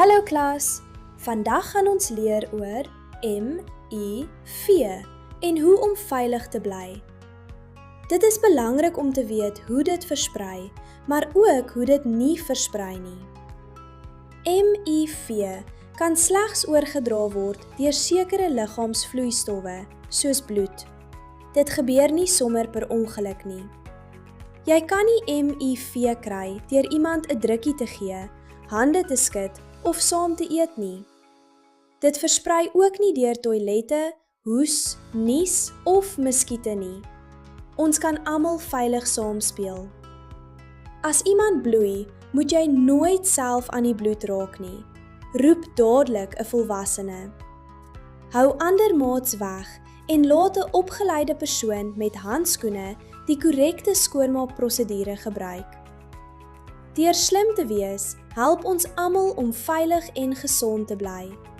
Hallo klas, vandag gaan ons leer oor HIV en hoe om veilig te bly. Dit is belangrik om te weet hoe dit versprei, maar ook hoe dit nie versprei nie. HIV kan slegs oorgedra word deur sekere liggaamsvloeistowwe, soos bloed. Dit gebeur nie sommer per ongeluk nie. Jy kan nie HIV kry deur iemand 'n drukkie te gee, hande te skud of saam te eet nie. Dit versprei ook nie deur toilette, hoes, nies of muskiete nie. Ons kan almal veilig saamspeel. As iemand bloei, moet jy nooit self aan die bloed raak nie. Roep dadelik 'n volwassene. Hou ander maats weg en laat 'n opgeleide persoon met handskoene die korrekte skoonmaakprosedure gebruik. Deur slim te wees, help ons almal om veilig en gesond te bly.